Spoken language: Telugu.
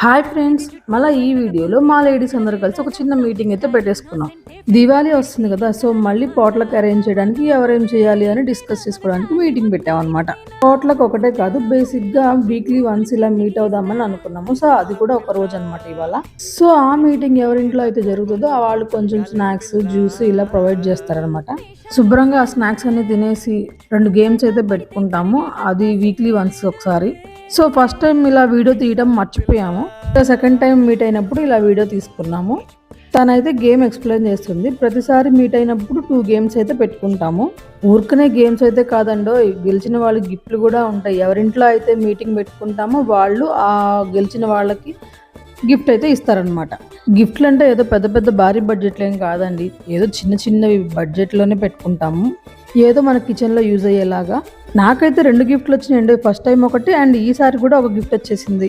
హాయ్ ఫ్రెండ్స్, మళ్ళీ ఈ వీడియోలో మా లేడీస్ అందరూ కలిసి ఒక చిన్న మీటింగ్ అయితే పెట్టేసుకున్నాం. దివాళీ వస్తుంది కదా, సో మళ్ళీ పాట్లకు అరేంజ్ చేయడానికి ఎవరేం చేయాలి అని డిస్కస్ చేసుకోవడానికి మీటింగ్ పెట్టామన్నమాట. పాట్లకు ఒకటే కాదు, బేసిక్గా వీక్లీ వన్స్ ఇలా మీట్ అవుదామని అనుకున్నాము. సో అది కూడా ఒక రోజు అనమాట ఇవాళ. సో ఆ మీటింగ్ ఎవరింట్లో అయితే జరుగుతుందో వాళ్ళు కొంచెం స్నాక్స్, జ్యూస్ ఇలా ప్రొవైడ్ చేస్తారనమాట. శుభ్రంగా ఆ స్నాక్స్ అన్ని తినేసి 2 గేమ్స్ అయితే పెట్టుకుంటాము. అది వీక్లీ వన్స్ ఒకసారి. సో ఫస్ట్ టైం ఇలా వీడియో తీయడం మర్చిపోయాము. సెకండ్ టైం మీట్ అయినప్పుడు ఇలా వీడియో తీసుకున్నాము. తనైతే గేమ్ ఎక్స్ప్లెయిన్ చేస్తుంది. ప్రతిసారి మీట్ అయినప్పుడు 2 గేమ్స్ అయితే పెట్టుకుంటాము. ఊరికనే గేమ్స్ అయితే కాదండో, గెలిచిన వాళ్ళకి గిఫ్ట్లు కూడా ఉంటాయి. ఎవరింట్లో అయితే మీటింగ్ పెట్టుకుంటామో వాళ్ళు ఆ గెలిచిన వాళ్ళకి గిఫ్ట్ అయితే ఇస్తారనమాట. గిఫ్ట్లు అంటే ఏదో పెద్ద పెద్ద భారీ బడ్జెట్లు ఏం కాదండి, ఏదో చిన్న చిన్నవి బడ్జెట్లోనే పెట్టుకుంటాము. ఏదో మన కిచెన్లో యూజ్ అయ్యేలాగా. నాకైతే 2 గిఫ్ట్లు వచ్చినాయండి. ఫస్ట్ టైం ఒకటి అండ్ ఈసారి కూడా ఒక గిఫ్ట్ వచ్చేసింది.